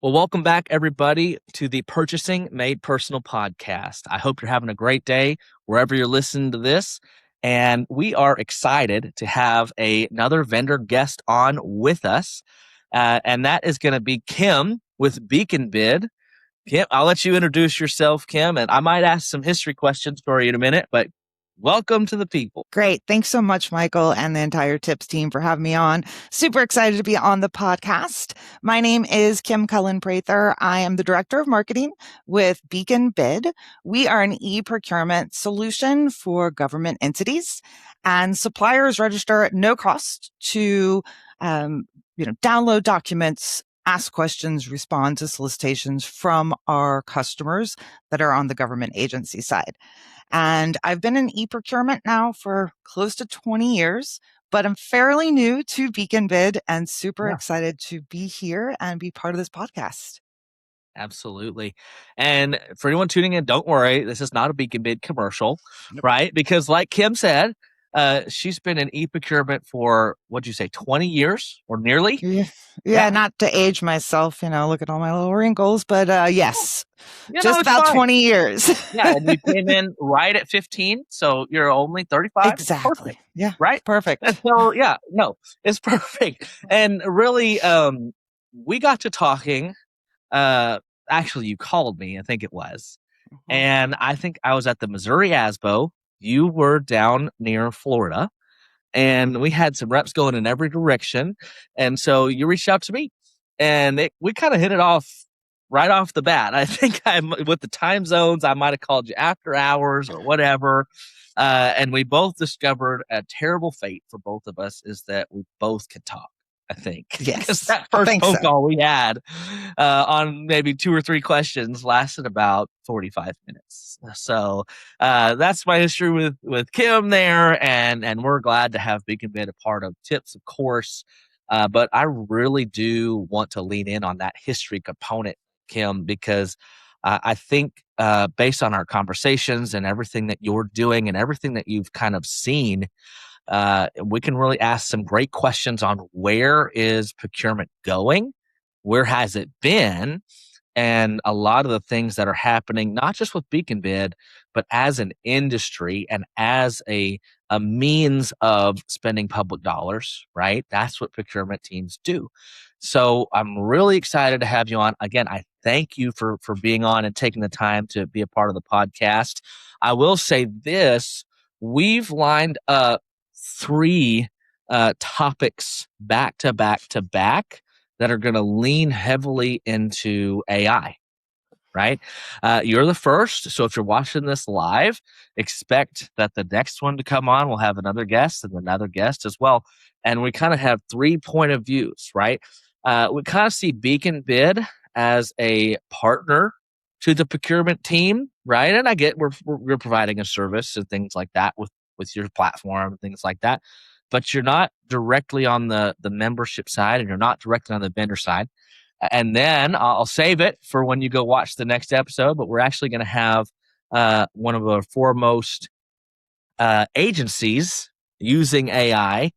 Well, welcome back, everybody, to the Purchasing Made Personal podcast. I hope you're having a great day wherever you're listening to this. And we are excited to have another vendor guest on with us. And that is going to be Kim with Beacon Bid. Kim, I'll let you introduce yourself, Kim, and I might ask some history questions for you in a minute, but welcome to the people. Great. Thanks so much, Michael, and the entire TIPS team for having me on. Super excited to be on the podcast. My name is Kim Cullen Prather. I am the Director of Marketing with Beacon Bid. We are an e-procurement solution for government entities, and suppliers register at no cost to download documents, ask questions, respond to solicitations from our customers that are on the government agency side. And I've been in e-procurement now for close to 20 years, but I'm fairly new to Beacon Bid and super excited to be here and be part of this podcast. Absolutely. And for anyone tuning in, don't worry. This is not a Beacon Bid commercial, right? Because like Kim said, she's been in e-procurement for, what'd you say, 20 years or nearly? Yeah, not to age myself, look at all my little wrinkles, but yes, just about fine. 20 years. Yeah, and you came in right at 15, so you're only 35. Exactly. Perfect. Yeah. Right? Perfect. So, it's perfect. And really, we got to talking. Actually, you called me, I think it was. And I think I was at the Missouri ASBO. You were down near Florida. And we had some reps going in every direction. And so you reached out to me. And we kind of hit it off right off the bat. I think with the time zones, I might have called you after hours or whatever. And we both discovered a terrible fate for both of us is that we both could talk. I think. Yes. Because that first phone call we had on maybe 2 or 3 questions lasted about 45 minutes. So that's my history with Kim there. And we're glad to have Beacon Bid a part of TIPS, of course. But I really do want to lean in on that history component, Kim, because I think based on our conversations and everything that you're doing and everything that you've kind of seen, we can really ask some great questions on where is procurement going, where has it been, and a lot of the things that are happening, not just with Beacon Bid, but as an industry and as a means of spending public dollars, right? That's what procurement teams do. So I'm really excited to have you on. Again, I thank you for being on and taking the time to be a part of the podcast. I will say this, we've lined up 3 topics back to back to back that are going to lean heavily into AI, right? You're the first. So if you're watching this live, expect that the next one to come on will have another guest and another guest as well. And we kind of have 3 point of views, right? We kind of see Beacon Bid as a partner to the procurement team, right? And I get we're providing a service and things like that with your platform and things like that. But you're not directly on the membership side and you're not directly on the vendor side. And then I'll save it for when you go watch the next episode, but we're actually going to have one of our foremost agencies using AI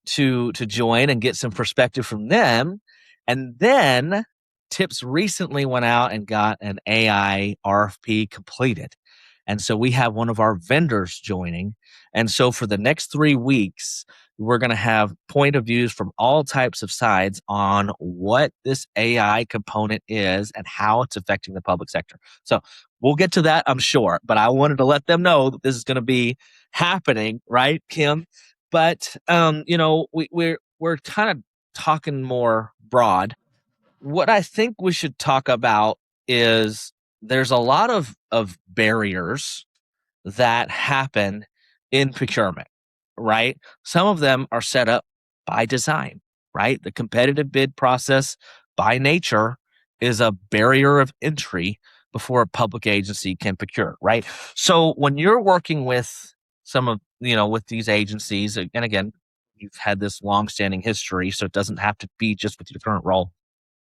to join and get some perspective from them. And then TIPS recently went out and got an AI RFP completed. And so we have one of our vendors joining. And so for the next 3 weeks, we're going to have point of views from all types of sides on what this AI component is and how it's affecting the public sector. So we'll get to that, I'm sure, but I wanted to let them know that this is going to be happening, right, Kim? But we're kind of talking more broad. What I think we should talk about is there's a lot of barriers that happen in procurement, right? Some of them are set up by design, right? The competitive bid process by nature is a barrier of entry before a public agency can procure, right? So when you're working with some of, with these agencies, and again, you've had this long-standing history, so it doesn't have to be just with your current role.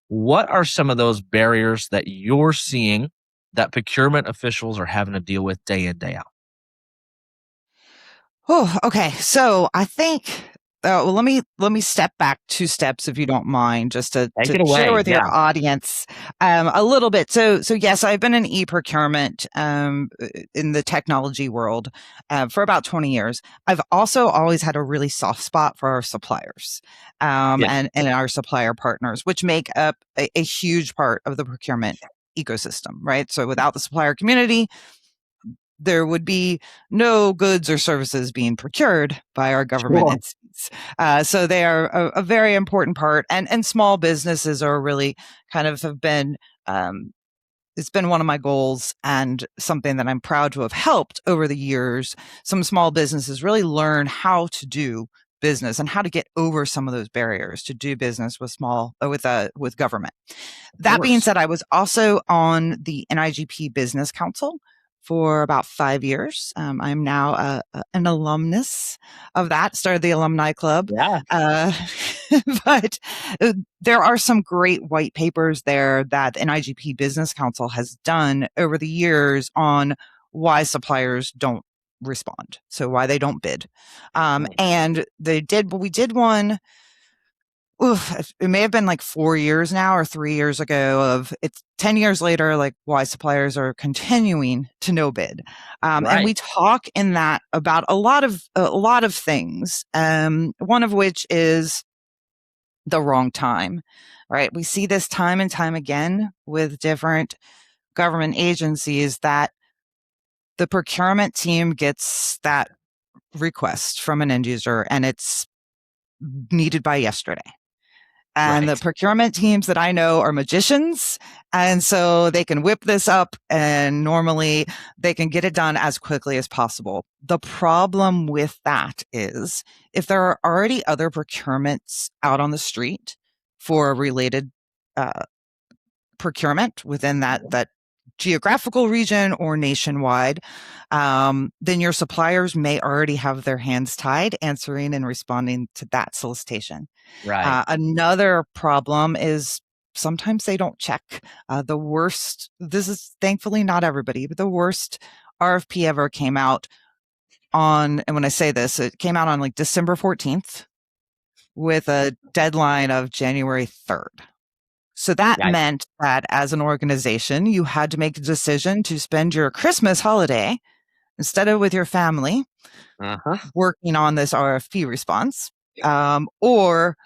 What are some of those barriers that you're seeing that procurement officials are having to deal with day in, day out? Oh, okay. So I think well, let me step back 2 steps if you don't mind, just to Take it share away. with your Yeah. audience a little bit. So yes, I've been in e-procurement in the technology world for about 20 years. I've also always had a really soft spot for our suppliers Yeah. and our supplier partners, which make up a huge part of the procurement ecosystem, right? So without the supplier community, there would be no goods or services being procured by our government Sure. entities. So they are a very important part, and small businesses are really kind of have been. It's been one of my goals and something that I'm proud to have helped over the years. Some small businesses really learn how to do business and how to get over some of those barriers to do business with with government. Of That being course. said, I was also on the NIGP Business Council for about 5 years. I'm now an alumnus of that, started the alumni club. Yeah. Uh, but there are some great white papers there that the NIGP Business Council has done over the years on why suppliers don't respond. So why they don't bid. And we did one. Oof, it may have been like 4 years now or 3 years ago of it's 10 years later, like why suppliers are continuing to no bid. And Right. we talk in that about a lot of things. One of which is the wrong time, right? We see this time and time again with different government agencies that the procurement team gets that request from an end user and it's needed by yesterday. And the Right. procurement teams that I know are magicians. And so they can whip this up and normally they can get it done as quickly as possible. The problem with that is if there are already other procurements out on the street for a related uh, procurement within that geographical region or nationwide, then your suppliers may already have their hands tied answering and responding to that solicitation. Right. Another problem is sometimes they don't check. The worst, this is thankfully not everybody, but the worst RFP ever came out and when I say this, it came out on like December 14th with a deadline of January 3rd. So that Yikes. meant that as an organization, you had to make a decision to spend your Christmas holiday instead of with your family Uh-huh. working on this RFP response, or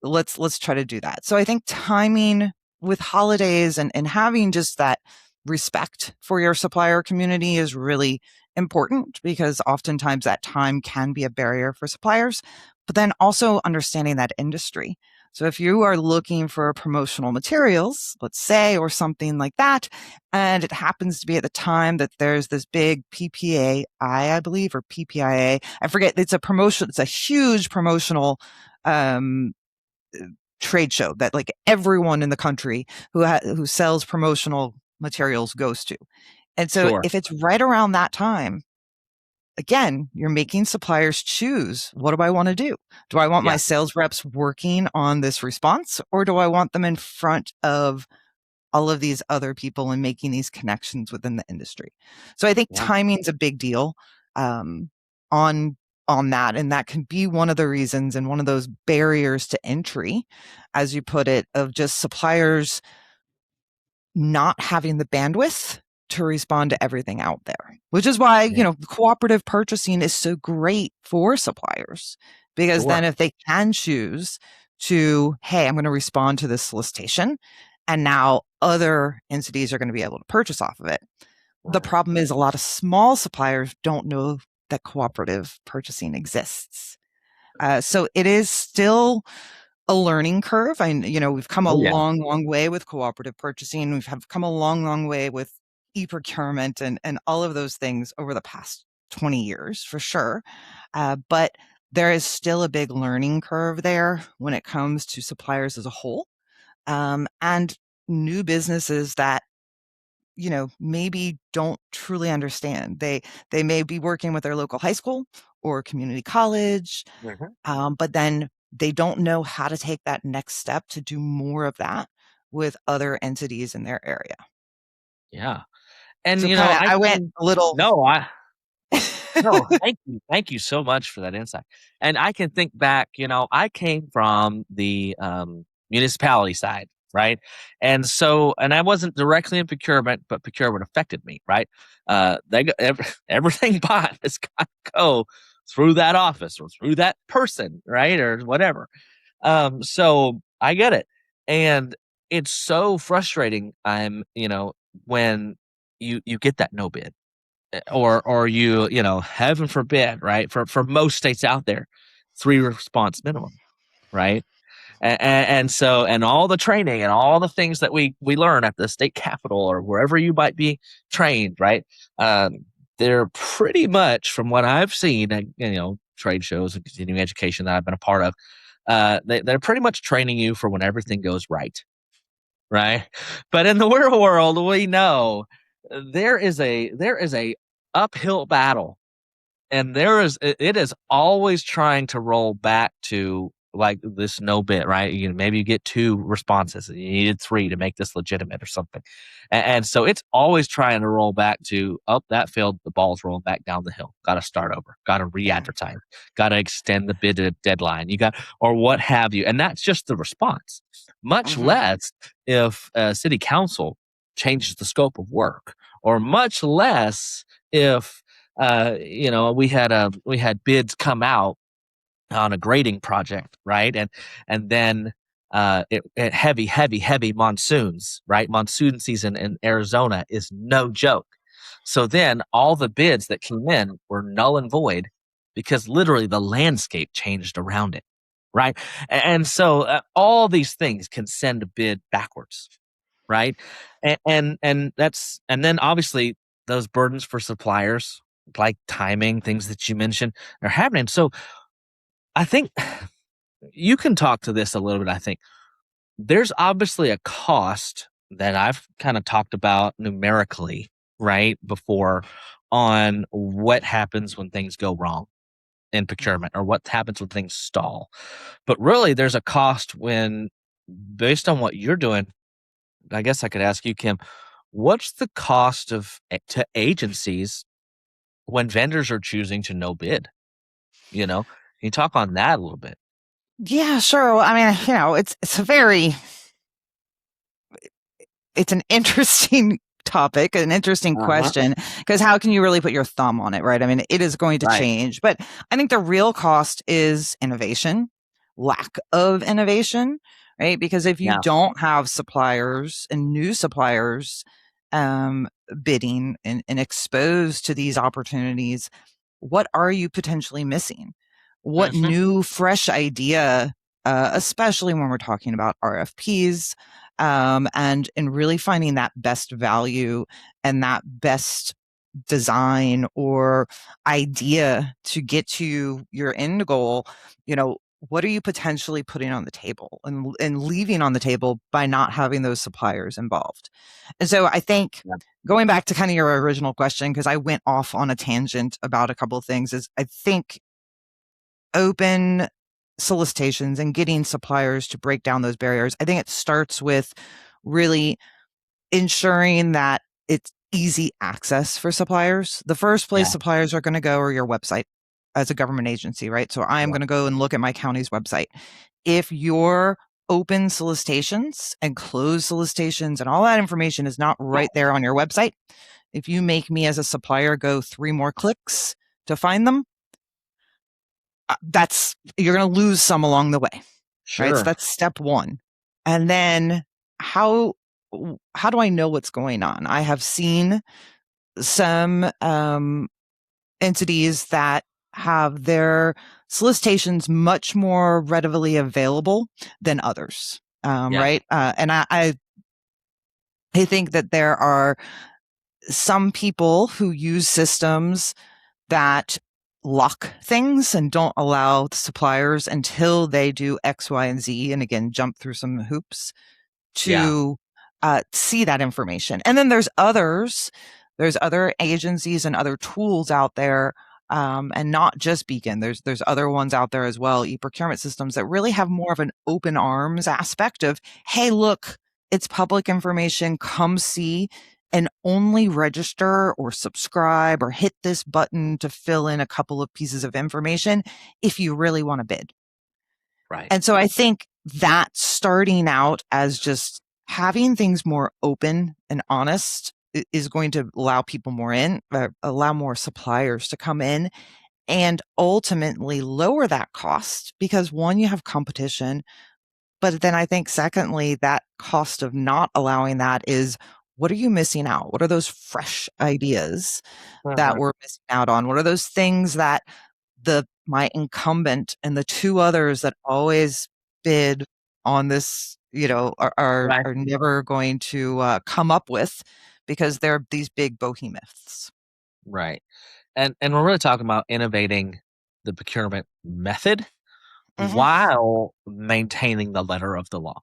let's try to do that. So I think timing with holidays and having just that respect for your supplier community is really important because oftentimes that time can be a barrier for suppliers, but then also understanding that industry. So if you are looking for promotional materials, let's say, or something like that, and it happens to be at the time that there's this big PPAI, I believe, or PPIA, I forget, it's a huge promotional um, trade show that like everyone in the country who sells promotional materials goes to. And so Sure. if it's right around that time, again, you're making suppliers choose, what do I want to do? Do I want Yeah. my sales reps working on this response or do I want them in front of all of these other people and making these connections within the industry? So I think Yeah. timing's a big deal um, on on that, and that can be one of the reasons and one of those barriers to entry, as you put it, of just suppliers not having the bandwidth to respond to everything out there. Which is why Yeah. cooperative purchasing is so great for suppliers because Sure. then if they can choose to, hey, I'm going to respond to this solicitation and now other entities are going to be able to purchase off of it. The Right. problem is a lot of small suppliers don't know that cooperative purchasing exists. So it is still a learning curve. We've come a Oh yeah. long, long way with cooperative purchasing. We've have come a long, long way with e-procurement and all of those things over the past 20 years for sure. But there is still a big learning curve there when it comes to suppliers as a whole. And new businesses that maybe don't truly understand. They may be working with their local high school or community college, Mhm. but then they don't know how to take that next step to do more of that with other entities in their area. Yeah. And So kind of, I I went can a little. no, No, thank you so much for that insight. And I can think back, I came from the municipality side, right? And I wasn't directly in procurement, but procurement affected me, right? Everything bought has got to go through that office or through that person, right, or whatever. So I get it, and it's so frustrating. When you get that no bid, or heaven forbid, right? For most states out there, 3 response minimum, right? And all the training and all the things that we learn at the state capitol or wherever you might be trained, right? Um, they're pretty much, from what I've seen at trade shows and continuing education that I've been a part of, they're pretty much training you for when everything goes right, right? But in the real world, we know there is a uphill battle, and it is always trying to roll back to like this no bit, right? Maybe you get 2 responses and you needed 3 to make this legitimate or something. And so it's always trying to roll back to, up that field, the ball's rolling back down the hill. Got to start over. Got to Yeah. re-advertise. Got to extend the bid deadline. Or what have you. And that's just the response. Much less if city council changes the scope of work, or much less if we had bids come out on a grading project, right? And then it heavy monsoons, right? Monsoon season in Arizona is no joke. So then all the bids that came in were null and void because literally the landscape changed around it, right? And so all these things can send a bid backwards, right? And then obviously those burdens for suppliers, like timing, things that you mentioned, are happening. So I think you can talk to this a little bit. I think there's obviously a cost that I've kind of talked about numerically, right, before, on what happens when things go wrong in procurement, or what happens when things stall. But really, there's a cost when, based on what you're doing, I guess I could ask you, Kim, what's the cost to agencies when vendors are choosing to no bid? Can you talk on that a little bit? Yeah, sure. I mean, it's an interesting topic, an interesting question, because how can you really put your thumb on it, right? I mean, it is going to Right. change, but I think the real cost is innovation, lack of innovation, right? Because if you Yeah. don't have suppliers and new suppliers bidding and exposed to these opportunities, what are you potentially missing? What new, fresh idea, especially when we're talking about RFPs, and really finding that best value and that best design or idea to get to your end goal, what are you potentially putting on the table and leaving on the table by not having those suppliers involved? And so I think, Yeah. going back to kind of your original question, because I went off on a tangent about a couple of things, is I think open solicitations and getting suppliers to break down those barriers, I think it starts with really ensuring that it's easy access for suppliers. The first place Yeah. suppliers are going to go are your website as a government agency, right? So I am Yeah. going to go and look at my county's website. If your open solicitations and closed solicitations and all that information is not right there on your website, if you make me as a supplier go 3 more clicks to find them, you're going to lose some along the way. Sure. Right? So that's step 1. And then how do I know what's going on? I have seen some entities that have their solicitations much more readily available than others. Yeah. Right? And I think that there are some people who use systems that lock things and don't allow the suppliers until they do X, Y, and Z, and again, jump through some hoops to see that information. And then there's other agencies and other tools out there, and not just Beacon. There's other ones out there as well, e-procurement systems that really have more of an open arms aspect of, hey, look, it's public information, come see and only register or subscribe or hit this button to fill in a couple of pieces of information if you really want to bid. Right. And so I think that starting out as just having things more open and honest is going to allow people more in, allow more suppliers to come in and ultimately lower that cost because one, you have competition. But then I think secondly, that cost of not allowing that is what are you missing out? What are those fresh ideas that Mhm. we're missing out on? What are those things that my incumbent and the two others that always bid on this, Right. are never going to come up with because they're these big behemoths. Right. And we're really talking about innovating the procurement method Hmm. while maintaining the letter of the law,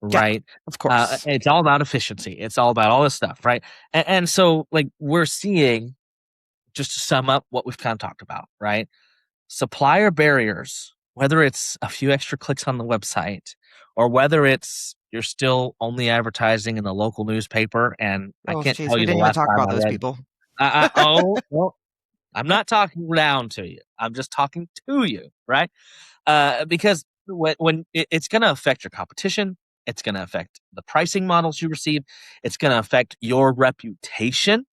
Yeah, right? of course. It's all about efficiency. It's all about all this stuff, right? And so, like, we're seeing, just to sum up what we've kind of talked about, right? Supplier barriers, whether it's a few extra clicks on the website or whether it's you're still only advertising in the local newspaper. And I Oh, can't jeez, tell we you the didn't even last talk time about I those read. people. Oh, well, I'm not talking down to you. I'm just talking to you, right? Because it's going to affect your competition, it's going to affect the pricing models you receive, it's going to affect your reputation,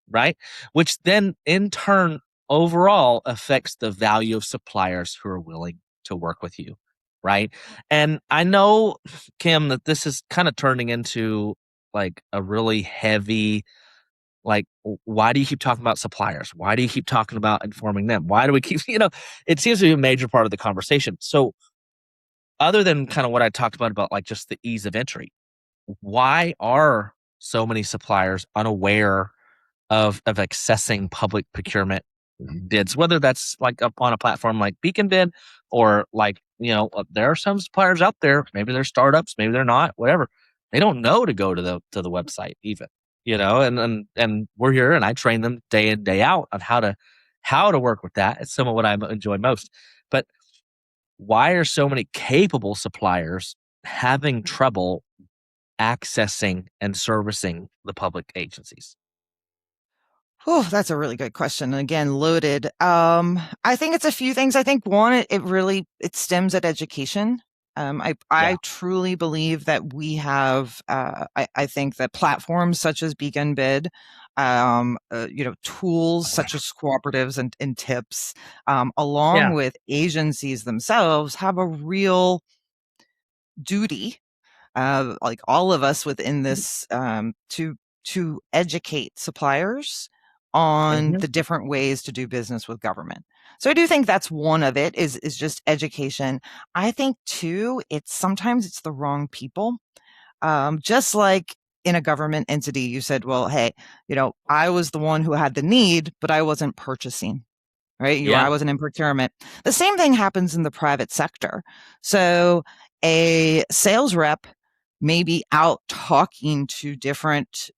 right? Which then in turn overall affects the value of suppliers who are willing to work with you, right? And I know, Kim, that this is kind of turning into like a really heavy, like, why do you keep talking about suppliers? Why do you keep talking about informing them? Why do we keep, it seems to be a major part of the conversation. So, other than kind of what I talked about like just the ease of entry, why are so many suppliers unaware of accessing public procurement bids, whether that's like up on a platform like Beacon Bid or like, there are some suppliers out there, maybe they're startups, maybe they're not, whatever. They don't know to go to the website even, and we're here and I train them day in, day out on how to work with that. It's some of what I enjoy most. But why are so many capable suppliers having trouble accessing and servicing the public agencies? Oh, that's a really good question. And again, loaded. I think it's a few things. I think one, it really it stems at education. Yeah. I truly believe that we have. I think that platforms such as Beacon Bid, tools such as cooperatives and tips, along Yeah. with agencies themselves, have a real duty like all of us within this to educate suppliers on Mhm. the different ways to do business with government. So I do think that's one of it is just education. I think too, it's sometimes it's the wrong people. Just like in a government entity, you said, well, hey, I was the one who had the need, but I wasn't purchasing, right? Yeah. I wasn't in procurement. The same thing happens in the private sector. So a sales rep may be out talking to different,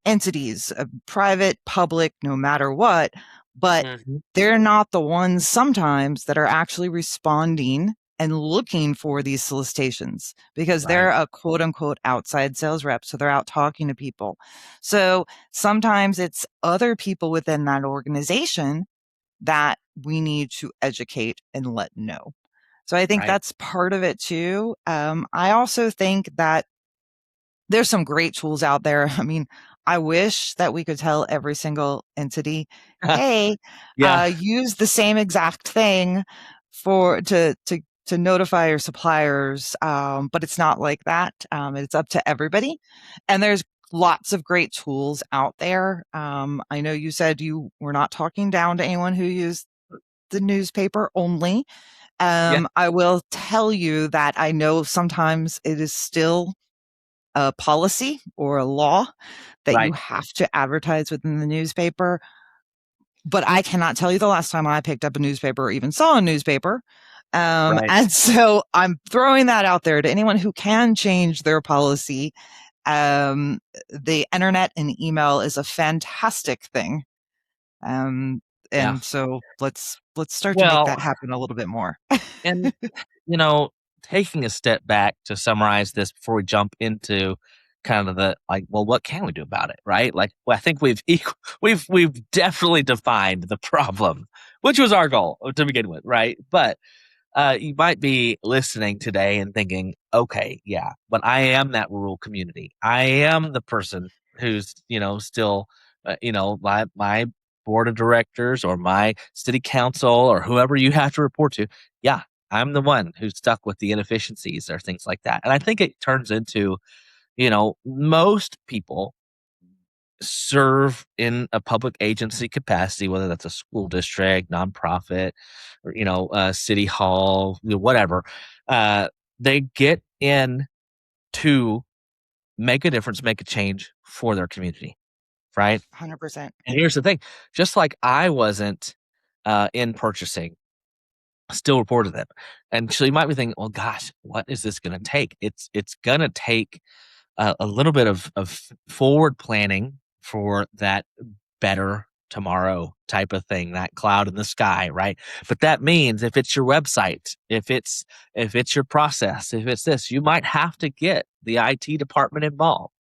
entities, private, public, no matter what, but Mhm. they're not the ones sometimes that are actually responding and looking for these solicitations because they're Right. a quote unquote outside sales rep. So they're out talking to people. So sometimes it's other people within that organization that we need to educate and let know. So I think Right. that's part of it too. I also think that there's some great tools out there. I mean, I wish that we could tell every single entity, hey, Yeah. use the same exact thing for to notify your suppliers. But it's not like that. It's up to everybody. And there's lots of great tools out there. I know you said you were not talking down to anyone who used the newspaper only. Yeah. I will tell you that I know sometimes it is still a policy or a law that you Right. have to advertise within the newspaper. But I cannot tell you the last time I picked up a newspaper or even saw a newspaper. Right. And so I'm throwing that out there to anyone who can change their policy. Um, the internet and email is a fantastic thing. Um, Yeah. and so let's start to make that Well, happen a little bit more. and you know, taking a step back to summarize this before we jump into kind of the like, well, what can we do about it, right? Like, well, I think we've definitely defined the problem, which was our goal to begin with, right? But you might be listening today and thinking, okay, yeah, but I am that rural community. I am the person who's, still, my board of directors or my city council or whoever you have to report to. Yeah, I'm the one who's stuck with the inefficiencies or things like that. And I think it turns into, most people serve in a public agency capacity, whether that's a school district, nonprofit, or city hall, whatever. They get in to make a difference, make a change for their community, right? 100%. And here's the thing: just like I wasn't in purchasing, I still reported them. And so you might be thinking, well, gosh, what is this going to take? It's going to take a little bit of forward planning for that better tomorrow type of thing, that cloud in the sky, right? But that means if it's your website, if it's your process, if it's this, you might have to get the IT department involved.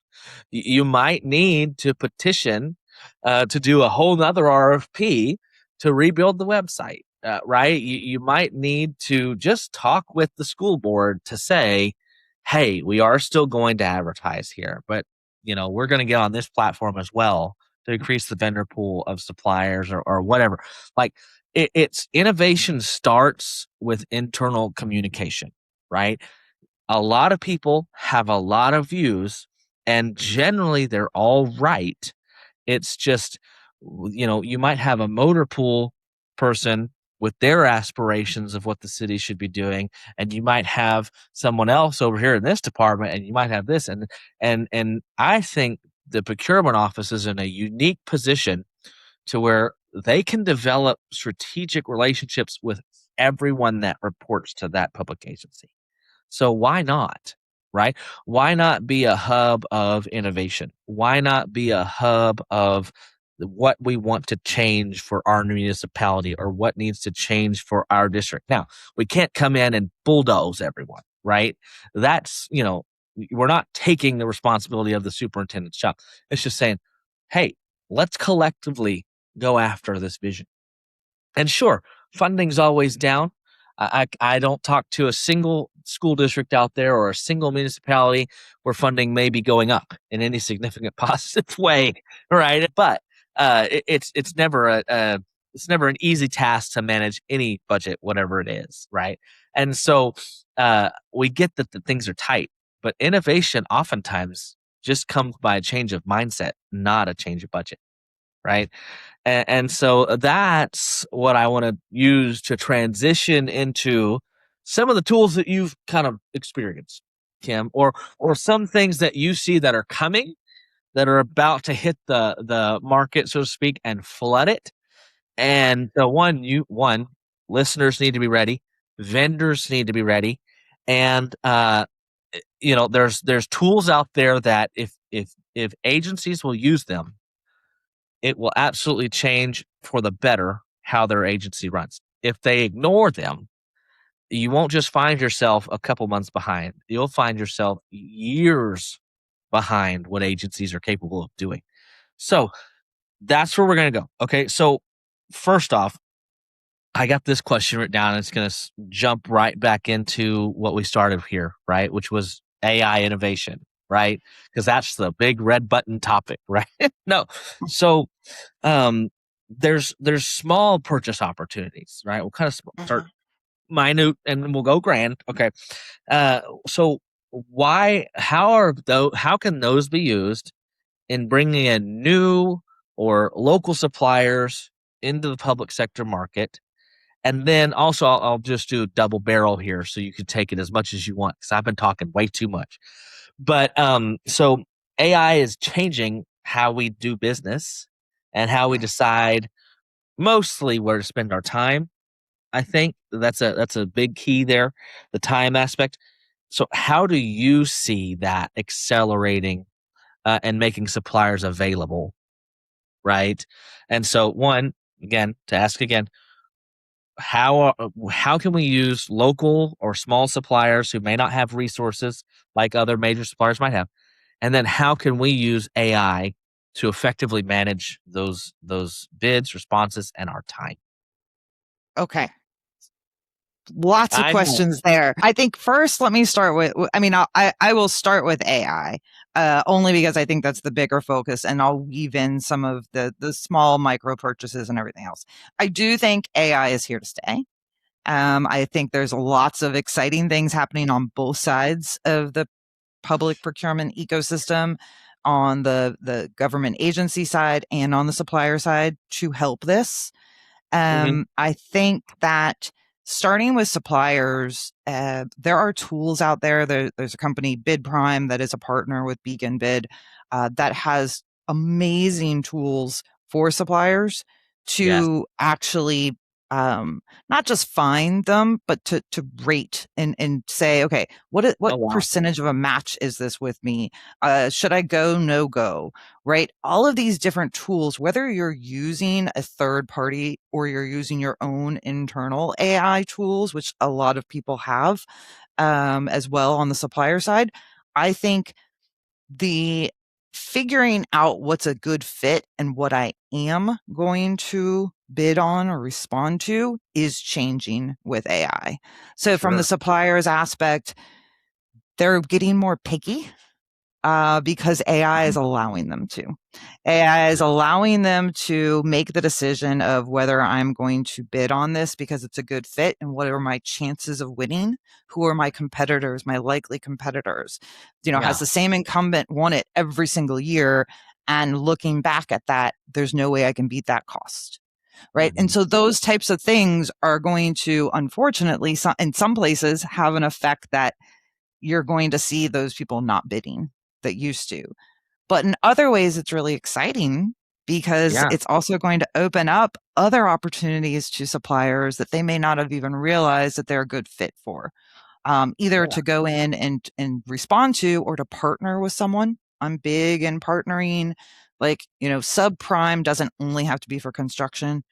You might need to petition to do a whole nother RFP to rebuild the website, right? You might need to just talk with the school board to say, hey, we are still going to advertise here, but we're going to get on this platform as well to increase the vendor pool of suppliers or whatever. Like it's innovation starts with internal communication, right? A lot of people have a lot of views and generally they're all right. It's just, you might have a motor pool person with their aspirations of what the city should be doing, and you might have someone else over here in this department, and you might have this, and I think the procurement office is in a unique position to where they can develop strategic relationships with everyone that reports to that public agency. So why not? Right? Why not be a hub of innovation? Why not be a hub of what we want to change for our municipality or what needs to change for our district? Now, we can't come in and bulldoze everyone, right? That's, we're not taking the responsibility of the superintendent's job. It's just saying, hey, let's collectively go after this vision. And sure, funding's always down. I don't talk to a single school district out there or a single municipality where funding may be going up in any significant positive way, right? But it's never it's never an easy task to manage any budget, whatever it is, right? And so we get that the things are tight, but innovation oftentimes just comes by a change of mindset, not a change of budget, right? And so that's what I want to use to transition into some of the tools that you've kind of experienced, Kim, or some things that you see that are coming that are about to hit the market, so to speak, and flood it. And the one listeners need to be ready, vendors need to be ready, and there's tools out there that if agencies will use them, it will absolutely change for the better how their agency runs. If they ignore them, you won't just find yourself a couple months behind. You'll find yourself years behind what agencies are capable of doing. So that's where we're going to go. Okay. So first off, I got this question written down and it's going to jump right back into what we started here, right? Which was AI innovation, right? Because that's the big red button topic, right? No. So there's small purchase opportunities, right? We'll kind of start minute and we'll go grand. Okay. So how can those be used in bringing in new or local suppliers into the public sector market? And then also I'll just do a double barrel here so you can take it as much as you want because I've been talking way too much. But so AI is changing how we do business and how we decide mostly where to spend our time. I think that's a big key there, the time aspect. So how do you see that accelerating and making suppliers available, right? And so one, again, to ask again, how can we use local or small suppliers who may not have resources like other major suppliers might have, And then how can we use AI to effectively manage those bids, responses, and our time? Okay. Lots of I know. questions there. I think first, let me start with, I mean, I will start with AI, only because I think that's the bigger focus, and I'll weave in some of the small micro purchases and everything else. I do think AI is here to stay. I think there's lots of exciting things happening on both sides of the public procurement ecosystem, on the government agency side and on the supplier side, to help this. Mm-hmm. I think that starting with suppliers, there are tools out there. There's a company, Bid Prime, that is a partner with Beacon Bid, that has amazing tools for suppliers Yes. to actually, not just find them, but to rate and say, okay, what Oh wow. percentage of a match is this with me? Should I go, no go? Right? All of these different tools, whether you're using a third party or you're using your own internal AI tools, which a lot of people have, as well on the supplier side, I think the figuring out what's a good fit and what I am going to bid on or respond to is changing with AI. So from the Sure. suppliers aspect, they're getting more picky, because AI is allowing them to. AI is allowing them to make the decision of whether I'm going to bid on this because it's a good fit, and what are my chances of winning? Who are my competitors, my likely competitors? Has Yeah. the same incumbent won it every single year? And looking back at that, there's no way I can beat that cost. Right. And Mm-hmm. so those types of things are going to, unfortunately, in some places, have an effect that you're going to see those people not bidding that used to. But in other ways, it's really exciting because Yeah. it's also going to open up other opportunities to suppliers that they may not have even realized that they're a good fit for. Either Yeah. to go in and respond to, or to partner with someone. I'm big in partnering. Like, subprime doesn't only have to be for construction.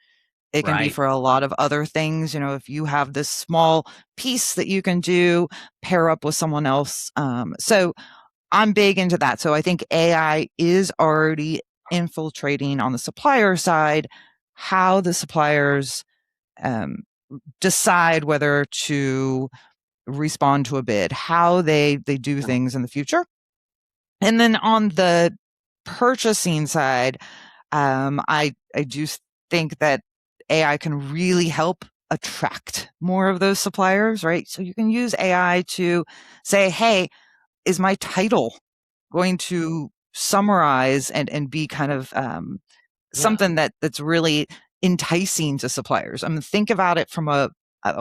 It can be Right. for a lot of other things. If you have this small piece that you can do, pair up with someone else. So I'm big into that. So I think AI is already infiltrating on the supplier side how the suppliers, um, decide whether to respond to a bid, how they do Yeah. things in the future. And then on the purchasing side, I do think that AI can really help attract more of those suppliers, right? So you can use AI to say, hey, is my title going to summarize and be kind of, Yeah. something that's really enticing to suppliers? I mean, think about it from a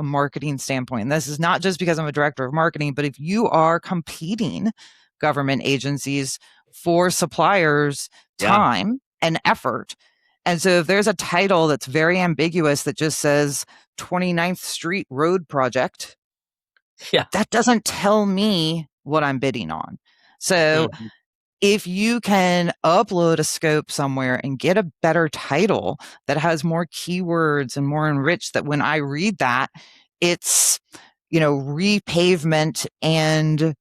marketing standpoint. And this is not just because I'm a director of marketing, but if you are competing government agencies for suppliers' Yeah. time and effort. And so if there's a title that's very ambiguous that just says 29th Street Road Project, Yeah. that doesn't tell me what I'm bidding on. So Mhm. if you can upload a scope somewhere and get a better title that has more keywords and more enriched, that when I read that, it's, repavement and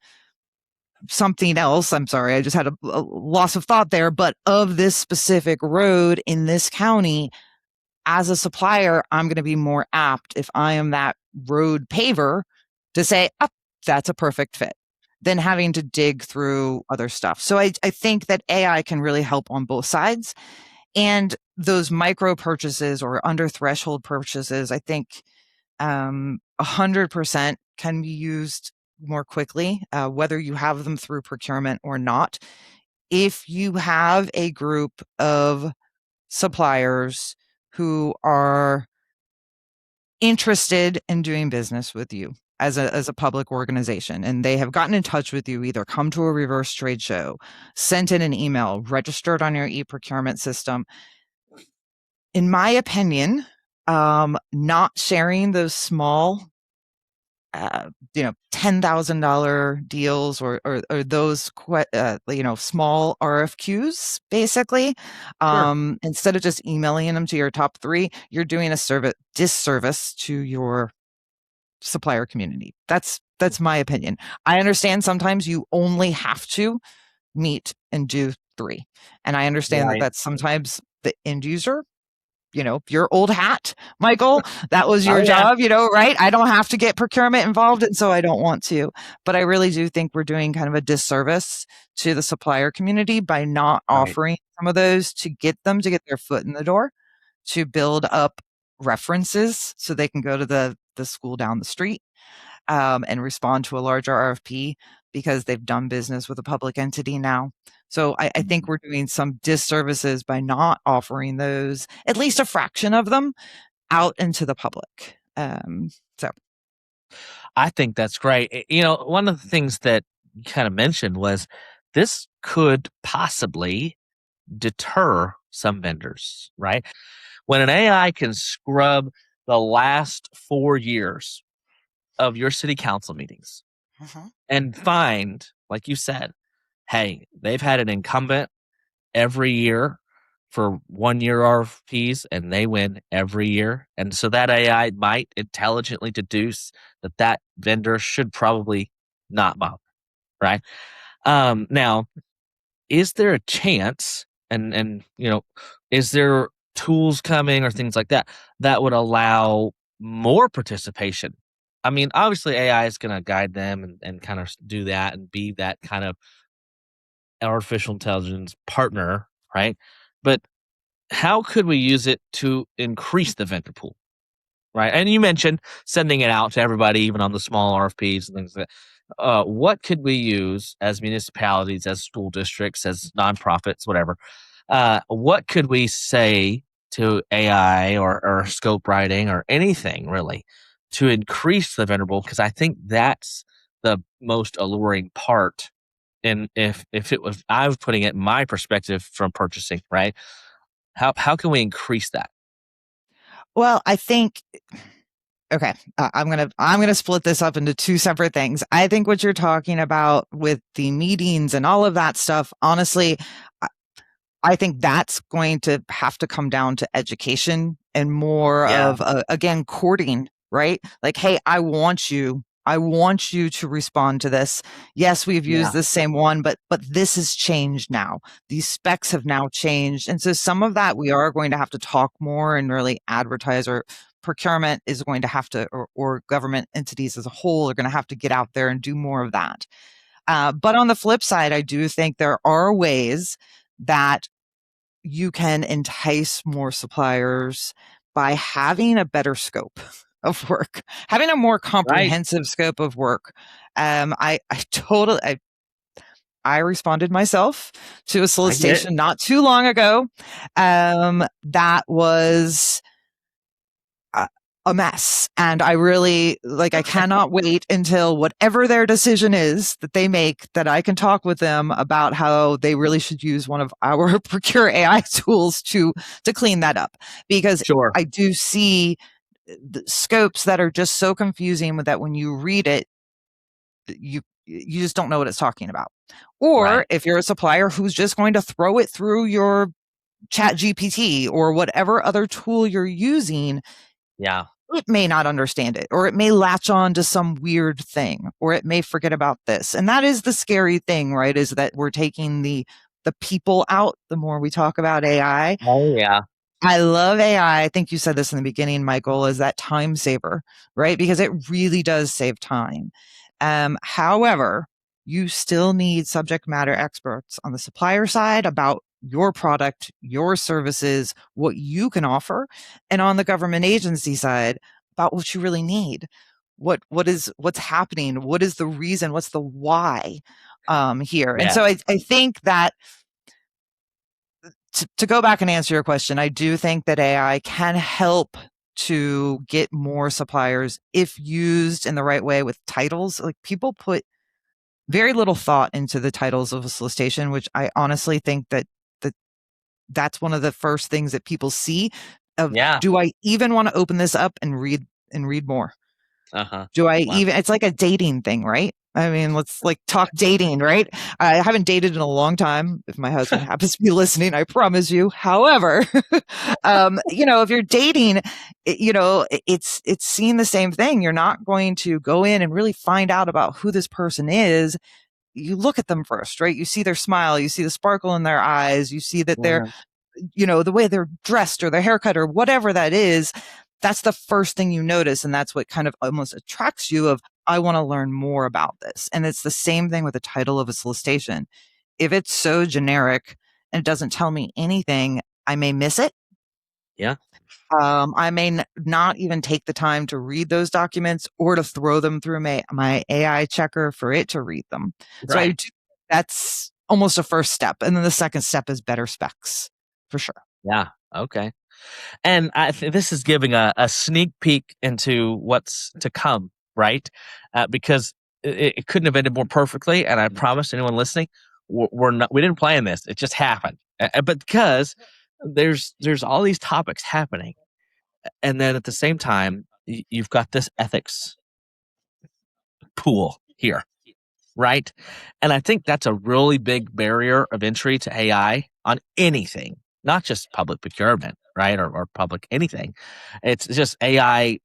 something else. I'm sorry, I just had a loss of thought there, but of this specific road in this county, as a supplier, I'm going to be more apt, if I am that road paver, to say, oh, that's a perfect fit, than having to dig through other stuff. So I think that AI can really help on both sides. And those micro purchases or under threshold purchases, I think, 100% can be used more quickly, whether you have them through procurement or not. If you have a group of suppliers who are interested in doing business with you as a public organization, and they have gotten in touch with you, either come to a reverse trade show, sent in an email, registered on your e-procurement system, in my opinion, not sharing those small, $10,000 deals, or those, small RFQs, basically. Sure. Instead of just emailing them to your top three, you're doing a disservice to your supplier community. That's my opinion. I understand sometimes you only have to meet and do 3. And I understand that Right. that's sometimes the end user, your old hat, Michael, that was Oh your yeah. job, right? I don't have to get procurement involved, and so I don't want to. But I really do think we're doing kind of a disservice to the supplier community by not Right. offering some of those to get them to get their foot in the door, to build up references so they can go to the school down the street, and respond to a larger RFP because they've done business with a public entity now. So I think we're doing some disservices by not offering those, at least a fraction of them, out into the public. So I think that's great. One of the things that you kind of mentioned was this could possibly deter some vendors, right? When an AI can scrub the last 4 years of your city council meetings Mhm. and find, like you said, hey, they've had an incumbent every year for 1 year RFPs and they win every year. And so that AI might intelligently deduce that that vendor should probably not bother, right? Now, is there a chance and is there tools coming or things like that that would allow more participation? I mean, obviously AI is going to guide them and kind of do that and be that kind of artificial intelligence partner, right? But how could we use it to increase the vendor pool, right? And you mentioned sending it out to everybody, even on the small RFPs and things like that. What could we use as municipalities, as school districts, as nonprofits, whatever? What could we say to AI or scope writing or anything really to increase the vendor pool? Because I think that's the most alluring part. And if it was, I was putting it in my perspective from purchasing, right? How can we increase that? well, I think okay, I'm gonna split this up into 2 separate things. I think what you're talking about with the meetings and all of that stuff, honestly, I think that's going to have to come down to education and more Yeah, of, again, courting, right? Like, hey, I want you to respond to this. Yes, we've yeah, used the same one, but this has changed now. These specs have now changed. And so some of that we are going to have to talk more and really advertise, or procurement is going to have to, or government entities as a whole are going to have to get out there and do more of that. But on the flip side, I do think there are ways that you can entice more suppliers by having a better scope of work, having a more right. comprehensive scope of work. I responded myself to a I get it. solicitation not too long ago. That was a a mess. And I really I cannot wait until whatever their decision is that they make, that I can talk with them about how they really should use one of our Procure AI tools to clean that up. Because Sure. I do see the scopes that are just so confusing that when you read it, you just don't know what it's talking about. Or Right. if you're a supplier who's just going to throw it through your chat GPT or whatever other tool you're using, Yeah. it may not understand it, or it may latch on to some weird thing, or it may forget about this. And that is the scary thing, right? Is that we're taking the people out the more we talk about AI. Oh, yeah. I love AI. I think you said this in the beginning, Michael, is that time saver, right? Because it really does save time. However, you still need subject matter experts on the supplier side about your product, your services, what you can offer, and on the government agency side about what you really need. What's happening? What is the reason? What's the why here? And so Yes. I think that to go back and answer your question, I do think that AI can help to get more suppliers if used in the right way with titles. Like, people put very little thought into the titles of a solicitation, which I honestly think that that's one of the first things that people see of, Yeah. do I even want to open this up and read more? Uh-huh. Do I Wow. even, it's like a dating thing, right? I mean, let's talk dating, right? I haven't dated in a long time. If my husband happens to be listening, I promise you. However, if you're dating, it's seeing the same thing. You're not going to go in and really find out about who this person is you look at them first, right? You see their smile, you see the sparkle in their eyes, you see that they're, the way they're dressed or their haircut or whatever that is. That's the first thing you notice. And that's what kind of almost attracts you of, I want to learn more about this. And it's the same thing with the title of a solicitation. If it's so generic and it doesn't tell me anything, I may miss it. Yeah. I may not even take the time to read those documents or to throw them through my AI checker for it to read them. So Right. that's almost a first step. And then the second step is better specs for sure. Yeah. Okay. And this is giving a sneak peek into what's to come, right? Because it couldn't have ended more perfectly. And I promise anyone listening, we didn't plan this. It just happened. But because there's all these topics happening, and then at the same time, you've got this ethics pool here, right? And I think that's a really big barrier of entry to AI on anything, not just public procurement, right? Or public anything. It's just AI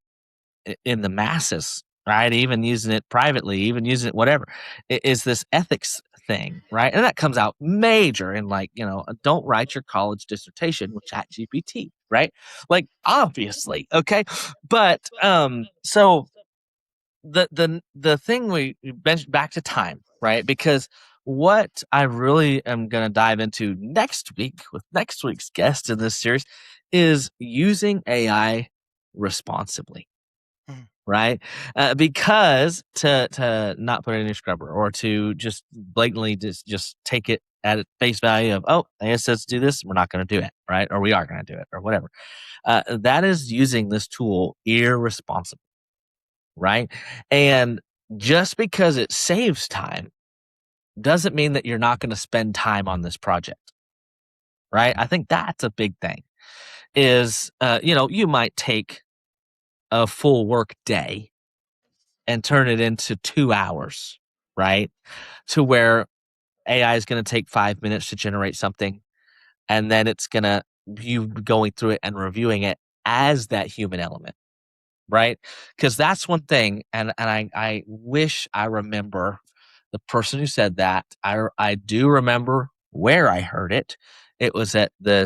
in the masses, right? Even using it privately, even using it whatever. Is this ethics thing, right? And that comes out major in like, don't write your college dissertation with ChatGPT, right? Like obviously, okay? But so the thing we mentioned back to time, right? Because what I really am going to dive into next week with next week's guest in this series is using AI responsibly, right? Because to not put it in your scrubber or to just blatantly just take it at face value of, oh, AI says do this, we're not going to do it, right? Or we are going to do it, or whatever. That is using this tool irresponsibly, right? And just because it saves time doesn't mean that you're not going to spend time on this project, right? I think that's a big thing is, you might take a full work day and turn it into 2 hours, right? To where AI is going to take 5 minutes to generate something, and then it's going to you going through it and reviewing it as that human element, right? Because that's one thing, and I wish I remember the person who said that. I do remember where I heard it. It was at the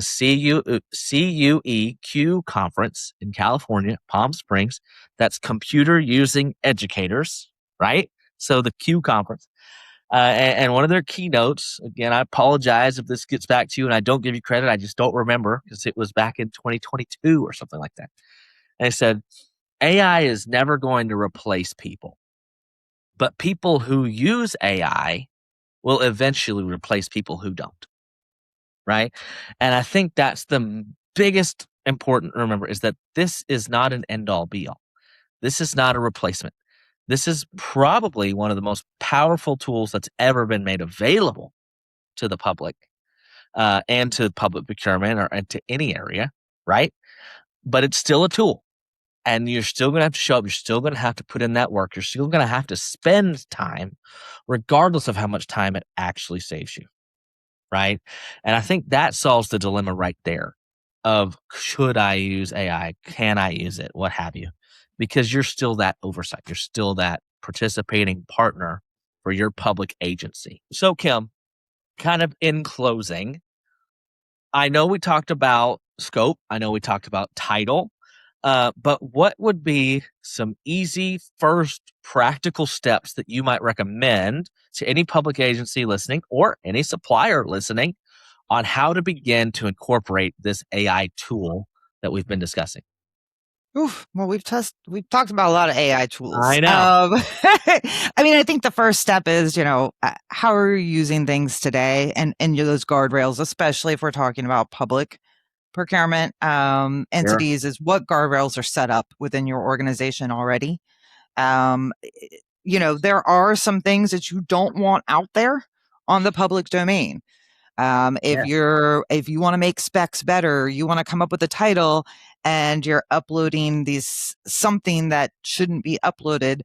CUEQ conference in California, Palm Springs. That's Computer Using Educators, right? So the Q conference. And one of their keynotes, again, I apologize if this gets back to you and I don't give you credit. I just don't remember because it was back in 2022 or something like that. And they said, AI is never going to replace people, but people who use AI will eventually replace people who don't, right? And I think that's the biggest important to remember is that this is not an end all be all. This is not a replacement. This is probably one of the most powerful tools that's ever been made available to the public and to public procurement and to any area, right? But it's still a tool. And you're still going to have to show up. You're still going to have to put in that work. You're still going to have to spend time, regardless of how much time it actually saves you. Right. And I think that solves the dilemma right there of should I use AI? Can I use it? What have you? Because you're still that oversight. You're still that participating partner for your public agency. So, Kim, kind of in closing, I know we talked about scope. I know we talked about title. But what would be some easy first practical steps that you might recommend to any public agency listening or any supplier listening on how to begin to incorporate this AI tool that we've been discussing? Oof, well, we've talked about a lot of AI tools. I know. I mean, I think the first step is, how are you using things today and those guardrails, especially if we're talking about public procurement Sure. entities, is what guardrails are set up within your organization already. Um, there are some things that you don't want out there on the public domain. If Yeah. you want to make specs better, you want to come up with a title and you're uploading something that shouldn't be uploaded,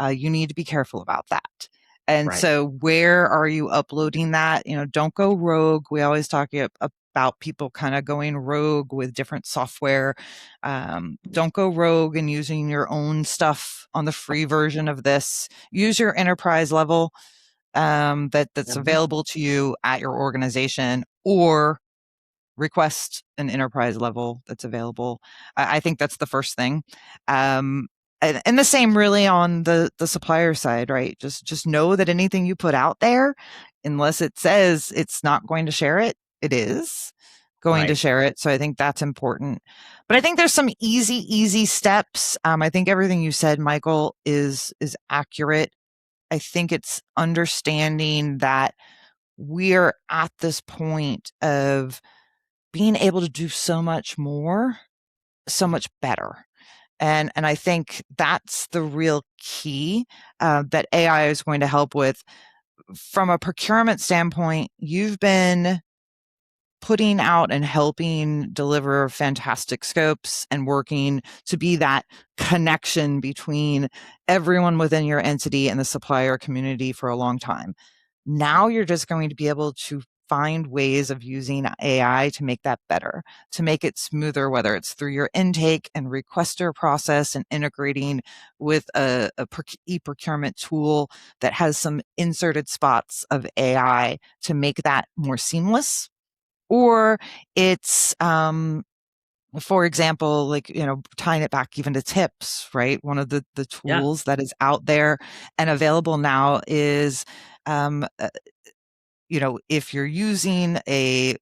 you need to be careful about that. And Right. so where are you uploading that? Don't go rogue. We always talk about people kind of going rogue with different software. Don't go rogue and using your own stuff on the free version of this. Use your enterprise level that's available to you at your organization, or request an enterprise level that's available. I think that's the first thing. And the same really on the supplier side, right? Just know that anything you put out there, unless it says it's not going to share it, it is going to share it. So I think that's important. But I think there's some easy steps. I think everything you said, Michael, is accurate. I think it's understanding that we're at this point of being able to do so much more, so much better. And I think that's the real key that AI is going to help with. From a procurement standpoint, you've been putting out and helping deliver fantastic scopes and working to be that connection between everyone within your entity and the supplier community for a long time. Now you're just going to be able to find ways of using AI to make that better, to make it smoother, whether it's through your intake and requester process and integrating with a e-procurement tool that has some inserted spots of AI to make that more seamless. Or it's, for example, like, tying it back even to tips, right? One of the tools that is out there and available now is, if you're using a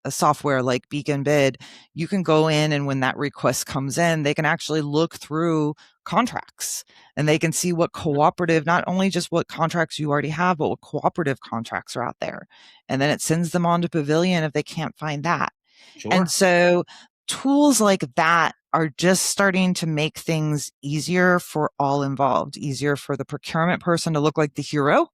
software like Beacon Bid, you can go in, and when that request comes in, they can actually look through contracts, and they can see what cooperative, not only just what contracts you already have, but what cooperative contracts are out there. And then it sends them on to Pavilion if they can't find that. Sure. And so tools like that are just starting to make things easier for all involved, easier for the procurement person to look like the hero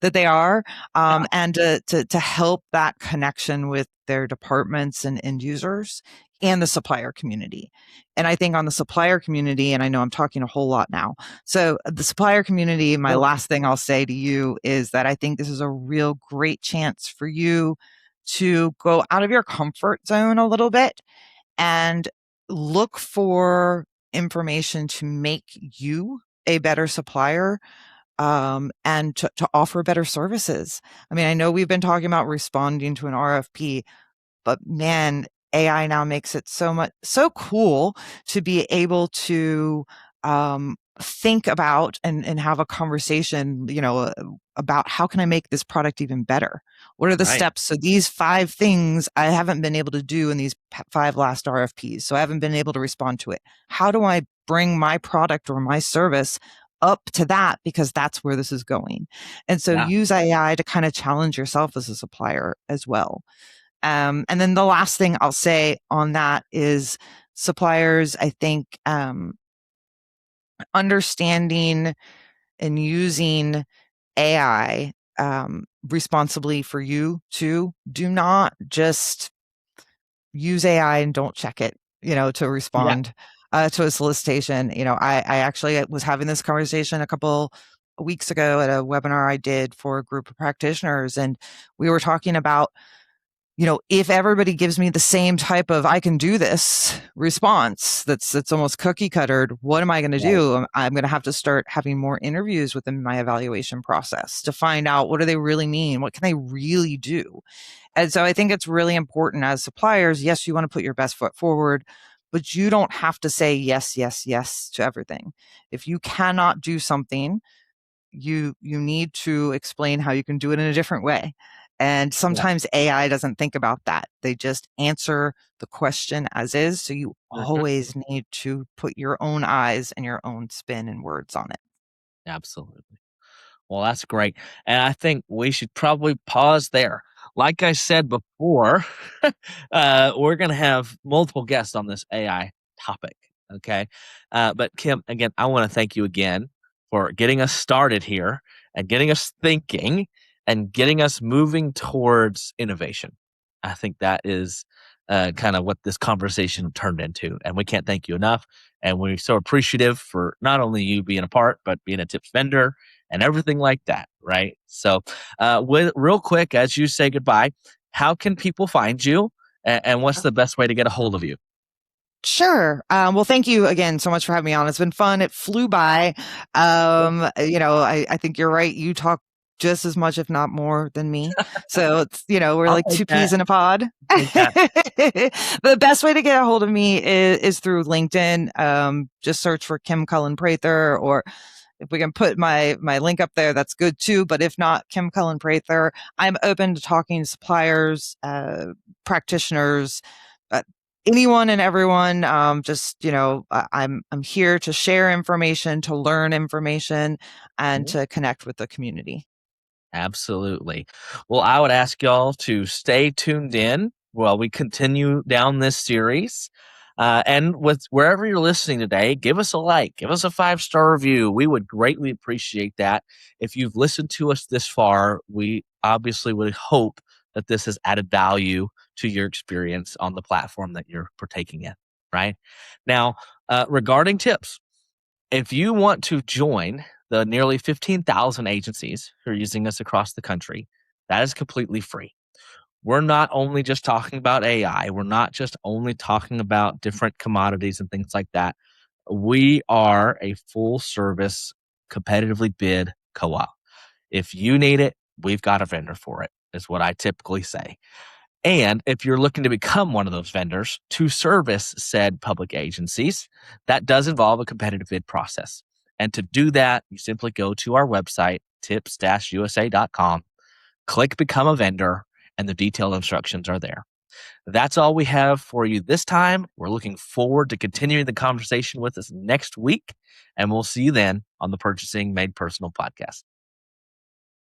that they are, and to help that connection with their departments and end users and the supplier community. And I think on the supplier community, and I know I'm talking a whole lot now. So the supplier community, my last thing I'll say to you is that I think this is a real great chance for you to go out of your comfort zone a little bit and look for information to make you a better supplier, and to offer better services. I mean, I know we've been talking about responding to an RFP, but man, AI now makes it so cool to be able to think about and have a conversation, about how can I make this product even better? What are the steps? So these 5 things I haven't been able to do in these 5 last RFPs. So I haven't been able to respond to it. How do I bring my product or my service up to that, because that's where this is going? And so use AI to kind of challenge yourself as a supplier as well. And then the last thing I'll say on that is suppliers, I think, understanding and using AI responsibly for you too. Do not just use AI and don't check it, to respond to a solicitation. I actually was having this conversation a couple weeks ago at a webinar I did for a group of practitioners, and we were talking about, if everybody gives me the same type of "I can do this" response, that's almost cookie cuttered, what am I going to do? I'm going to have to start having more interviews within my evaluation process to find out, what do they really mean? What can they really do? And so I think it's really important as suppliers. Yes, you want to put your best foot forward, but you don't have to say yes, yes, yes to everything. If you cannot do something, you need to explain how you can do it in a different way. And sometimes AI doesn't think about that. They just answer the question as is. So you always need to put your own eyes and your own spin and words on it. Absolutely. Well, that's great. And I think we should probably pause there. Like I said before, we're going to have multiple guests on this AI topic. Okay. But Kim, again, I want to thank you again for getting us started here and getting us thinking and getting us moving towards innovation. I think that is kind of what this conversation turned into. And we can't thank you enough. And we're so appreciative for not only you being a part, but being a tips vendor and everything like that, right? So, real quick, as you say goodbye, how can people find you, and what's the best way to get a hold of you? Sure. Well, thank you again so much for having me on. It's been fun. It flew by. I think you're right. You talk just as much, if not more, than me. So it's, we're I'll like take two that. peas in a pod. Take that. The best way to get a hold of me is through LinkedIn. Just search for Kim Cullen Prather, or if we can put my link up there, that's good too. But if not, Kim Cullen Prather. I'm open to talking to suppliers, practitioners, anyone and everyone. I'm here to share information, to learn information, and Mhm. to connect with the community. Absolutely. Well, I would ask y'all to stay tuned in while we continue down this series. And with wherever you're listening today, give us a like, give us a 5-star review. We would greatly appreciate that. If you've listened to us this far, we obviously would hope that this has added value to your experience on the platform that you're partaking in, right? Now, regarding tips, if you want to join the nearly 15,000 agencies who are using us across the country, that is completely free. We're not only just talking about AI, we're not just only talking about different commodities and things like that. We are a full service, competitively bid co op. If you need it, we've got a vendor for it, is what I typically say. And if you're looking to become one of those vendors to service said public agencies, that does involve a competitive bid process. And to do that, you simply go to our website, tips-usa.com, click Become a Vendor, and the detailed instructions are there. That's all we have for you this time. We're looking forward to continuing the conversation with us next week, and we'll see you then on the Purchasing Made Personal podcast.